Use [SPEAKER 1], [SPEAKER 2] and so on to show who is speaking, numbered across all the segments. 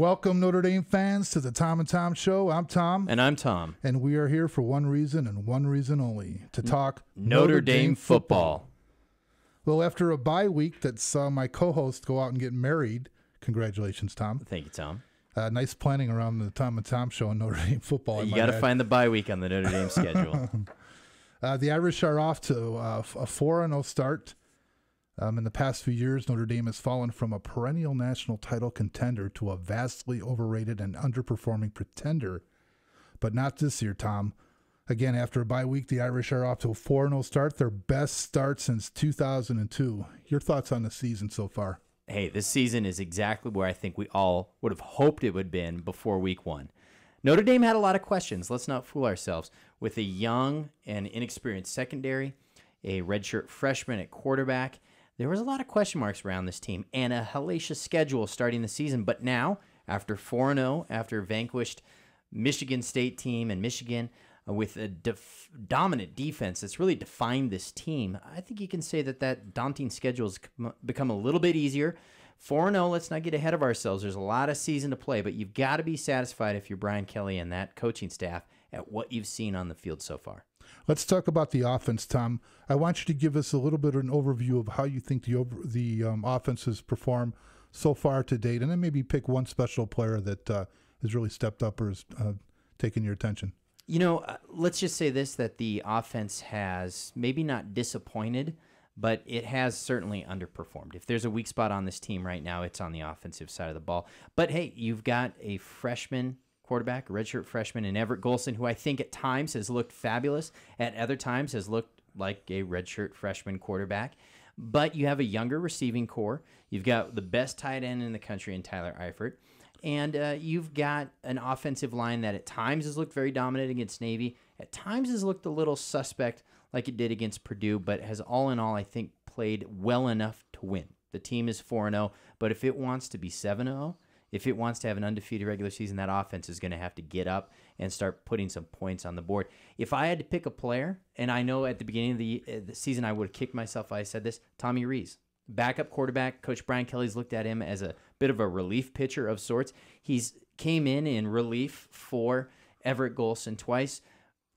[SPEAKER 1] Welcome, Notre Dame fans, to the Tom and Tom Show. I'm Tom.
[SPEAKER 2] And I'm Tom.
[SPEAKER 1] And we are here for one reason and one reason only, to talk
[SPEAKER 2] Notre Dame football.
[SPEAKER 1] Well, after a bye week that saw my co-host go out and get married, congratulations, Tom.
[SPEAKER 2] Thank you, Tom.
[SPEAKER 1] Nice planning around the Tom and Tom Show and Notre Dame football.
[SPEAKER 2] You got to find the bye week on the Notre Dame schedule.
[SPEAKER 1] The Irish are off to a 4-0 start. In the past few years, Notre Dame has fallen from a perennial national title contender to a vastly overrated and underperforming pretender. But not this year, Tom. Again, after a bye week, the Irish are off to a 4-0 start, their best start since 2002. Your thoughts on the season so far?
[SPEAKER 2] Hey, this season is exactly where I think we all would have hoped it would have been before week one. Notre Dame had a lot of questions. Let's not fool ourselves. With a young and inexperienced secondary, a redshirt freshman at quarterback, there was a lot of question marks around this team and a hellacious schedule starting the season. But now, after 4-0, after vanquished Michigan State team and Michigan with a dominant defense that's really defined this team, I think you can say that that daunting schedule has become a little bit easier. 4-0, let's not get ahead of ourselves. There's a lot of season to play, but you've got to be satisfied if you're Brian Kelly and that coaching staff at what you've seen on the field so far.
[SPEAKER 1] Let's talk about the offense, Tom. I want you to give us a little bit of an overview of how you think the offense has performed so far to date, and then maybe pick one special player that has really stepped up or has taken your attention.
[SPEAKER 2] You know, let's just say this, that the offense has maybe not disappointed, but it has certainly underperformed. If there's a weak spot on this team right now, it's on the offensive side of the ball. But, hey, you've got a freshman quarterback, a redshirt freshman, in Everett Golson, who I think at times has looked fabulous, at other times has looked like a redshirt freshman quarterback. But you have a younger receiving core. You've got the best tight end in the country in Tyler Eifert. And you've got an offensive line that at times has looked very dominant against Navy, at times has looked a little suspect like it did against Purdue, but has all in all, I think, played well enough to win. The team is 4-0, but if it wants to be 7-0, if it wants to have an undefeated regular season, that offense is going to have to get up and start putting some points on the board. If I had to pick a player, and I know at the beginning of the season I would have kicked myself if I said this, Tommy Rees. Backup quarterback. Coach Brian Kelly's looked at him as a bit of a relief pitcher of sorts. He's came in relief for Everett Golson twice,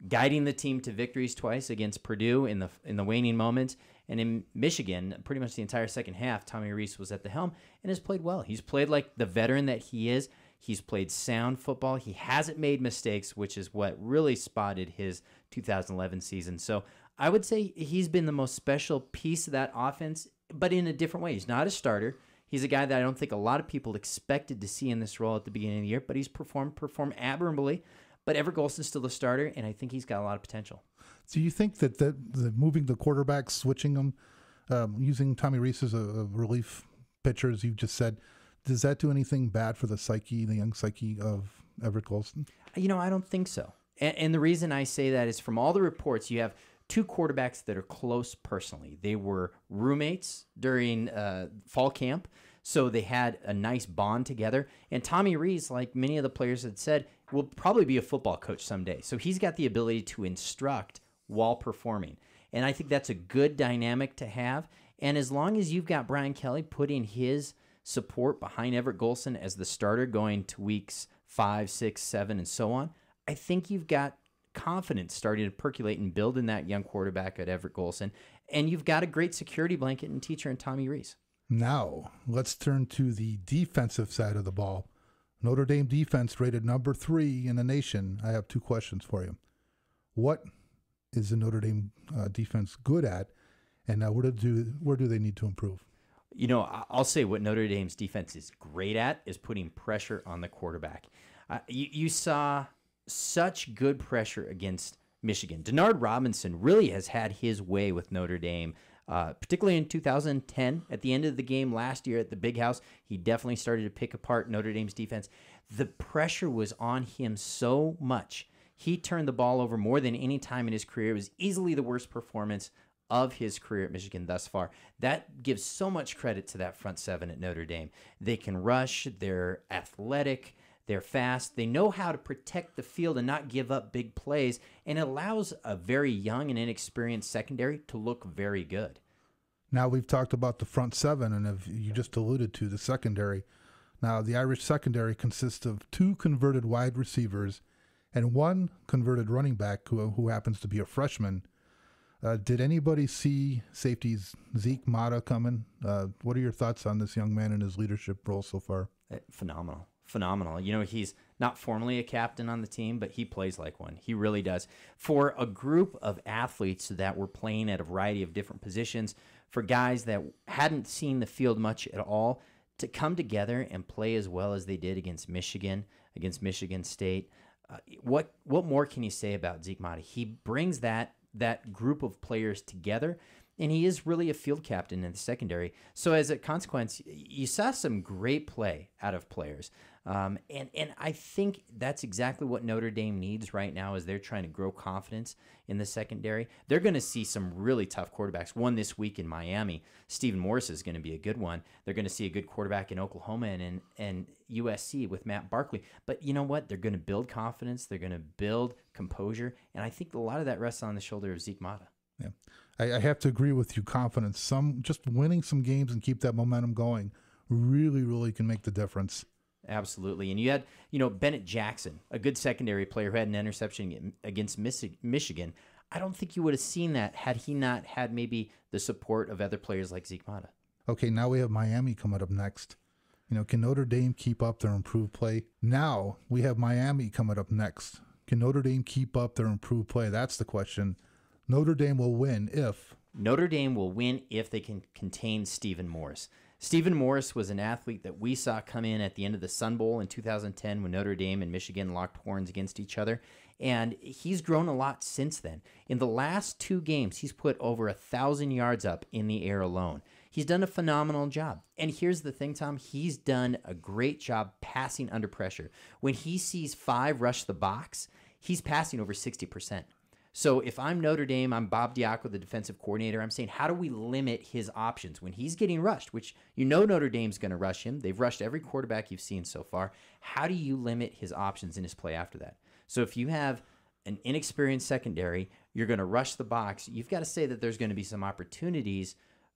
[SPEAKER 2] guiding the team to victories twice against Purdue in the waning moments. And in Michigan, pretty much the entire second half, Tommy Rees was at the helm and has played well. He's played like the veteran that he is. He's played sound football. He hasn't made mistakes, which is what really spotted his 2011 season. So I would say he's been the most special piece of that offense, but in a different way. He's not a starter. He's a guy that I don't think a lot of people expected to see in this role at the beginning of the year, but he's performed admirably. But Everett Golson's still a starter, and I think he's got a lot of potential.
[SPEAKER 1] Do you think that the moving the quarterback, switching them, using Tommy Rees as a relief pitcher, as you just said, does that do anything bad for the young psyche of Everett Golson? You
[SPEAKER 2] know, I don't think so. And the reason I say that is from all the reports, you have two quarterbacks that are close personally. They were roommates during fall camp, so they had a nice bond together. And Tommy Rees, like many of the players had said, will probably be a football coach someday. So he's got the ability to instruct while performing. And I think that's a good dynamic to have. And as long as you've got Brian Kelly putting his support behind Everett Golson as the starter going to weeks 5, 6, 7, and so on, I think you've got confidence starting to percolate and build in that young quarterback at Everett Golson. And you've got a great security blanket and teacher in Tommy Rees.
[SPEAKER 1] Now, let's turn to the defensive side of the ball. Notre Dame defense rated number 3 in the nation. I have two questions for you. What is the Notre Dame defense good at, and where do they need to improve?
[SPEAKER 2] You know, I'll say what Notre Dame's defense is great at is putting pressure on the quarterback. You saw such good pressure against Michigan. Denard Robinson really has had his way with Notre Dame, particularly in 2010. At the end of the game last year at the Big House, he definitely started to pick apart Notre Dame's defense. The pressure was on him so much. He turned the ball over more than any time in his career. It was easily the worst performance of his career at Michigan thus far. That gives so much credit to that front seven at Notre Dame. They can rush, they're athletic, they're fast, they know how to protect the field and not give up big plays, and it allows a very young and inexperienced secondary to look very good.
[SPEAKER 1] Now we've talked about the front seven, and you just alluded to the secondary. Now, the Irish secondary consists of 2 converted wide receivers and 1 converted running back who happens to be a freshman. Did anybody see safeties Zeke Mata coming? What are your thoughts on this young man and his leadership role so far?
[SPEAKER 2] Phenomenal. You know, he's not formally a captain on the team, but he plays like one. He really does. For a group of athletes that were playing at a variety of different positions, for guys that hadn't seen the field much at all, to come together and play as well as they did against Michigan State, what more can you say about Zeke Mata? He brings that group of players together, and he is really a field captain in the secondary. So as a consequence, you saw some great play out of players. And I think that's exactly what Notre Dame needs right now as they're trying to grow confidence in the secondary. They're going to see some really tough quarterbacks. One this week in Miami, Stephen Morris is going to be a good one. They're going to see a good quarterback in Oklahoma and USC with Matt Barkley. But you know what? They're going to build confidence. They're going to build composure. And I think a lot of that rests on the shoulder of Zeke Mata.
[SPEAKER 1] Yeah, I have to agree with you. Confidence, just winning some games and keep that momentum going really, really can make the difference.
[SPEAKER 2] Absolutely. And you had, Bennett Jackson, a good secondary player who had an interception against Michigan. I don't think you would have seen that had he not had maybe the support of other players like Zeke Mata.
[SPEAKER 1] Okay, now we have Miami coming up next. Can Notre Dame keep up their improved play? Now we have Miami coming up next. Can Notre Dame keep up their improved play? That's the question. Notre Dame will win if
[SPEAKER 2] they can contain Stephen Morris. Stephen Morris was an athlete that we saw come in at the end of the Sun Bowl in 2010 when Notre Dame and Michigan locked horns against each other, and he's grown a lot since then. In the last 2 games, he's put over 1,000 yards up in the air alone. He's done a phenomenal job. And here's the thing, Tom, he's done a great job passing under pressure. When he sees 5 rush the box, he's passing over 60%. So if I'm Notre Dame, I'm Bob Diaco, the defensive coordinator, I'm saying, how do we limit his options when he's getting rushed, which Notre Dame's going to rush him. They've rushed every quarterback you've seen so far. How do you limit his options in his play after that? So if you have an inexperienced secondary, you're going to rush the box. You've got to say that there's going to be some opportunities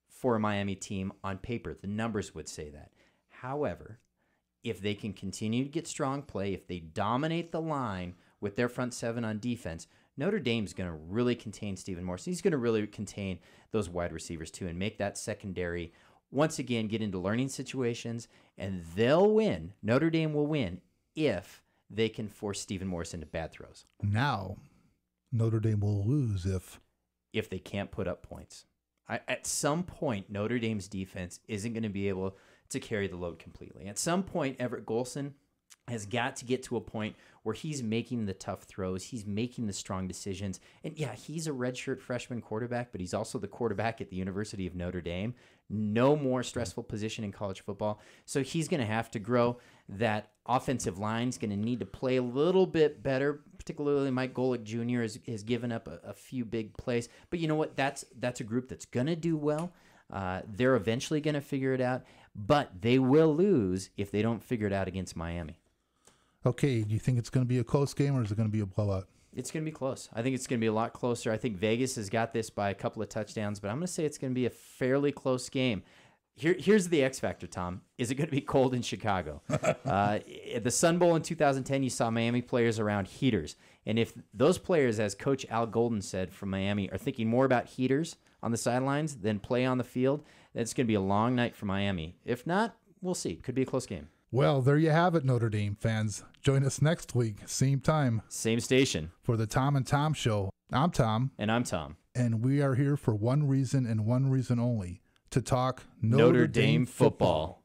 [SPEAKER 2] for a Miami team on paper. The numbers would say that. However, if they can continue to get strong play, if they dominate the line with their front 7 on defense, Notre Dame's going to really contain Stephen Morris. He's going to really contain those wide receivers too and make that secondary, once again, get into learning situations, and they'll win. Notre Dame will win if they can force Stephen Morris into bad throws.
[SPEAKER 1] Now, Notre Dame will lose
[SPEAKER 2] if they can't put up points. At some point, Notre Dame's defense isn't going to be able to carry the load completely. At some point, Everett Golson has got to get to a point where he's making the tough throws, he's making the strong decisions. And yeah, he's a redshirt freshman quarterback, but he's also the quarterback at the University of Notre Dame. No more stressful position in college football. So he's going to have to grow. That offensive line's going to need to play a little bit better, particularly Mike Golick Jr. has given up a few big plays. But you know what? That's a group that's going to do well. They're eventually going to figure it out, but they will lose if they don't figure it out against Miami.
[SPEAKER 1] Okay, do you think it's going to be a close game or is it going to be a blowout?
[SPEAKER 2] It's going to be close. I think it's going to be a lot closer. I think Vegas has got this by a couple of touchdowns, but I'm going to say it's going to be a fairly close game. Here's the X factor, Tom. Is it going to be cold in Chicago? At the Sun Bowl in 2010, you saw Miami players around heaters. And if those players, as Coach Al Golden said from Miami, are thinking more about heaters on the sidelines than play on the field, then it's going to be a long night for Miami. If not, we'll see. Could be a close game.
[SPEAKER 1] Well, there you have it, Notre Dame fans. Join us next week, same time.
[SPEAKER 2] Same station.
[SPEAKER 1] For the Tom and Tom Show. I'm Tom.
[SPEAKER 2] And I'm Tom.
[SPEAKER 1] And we are here for one reason and one reason only, to talk
[SPEAKER 2] Notre Dame football.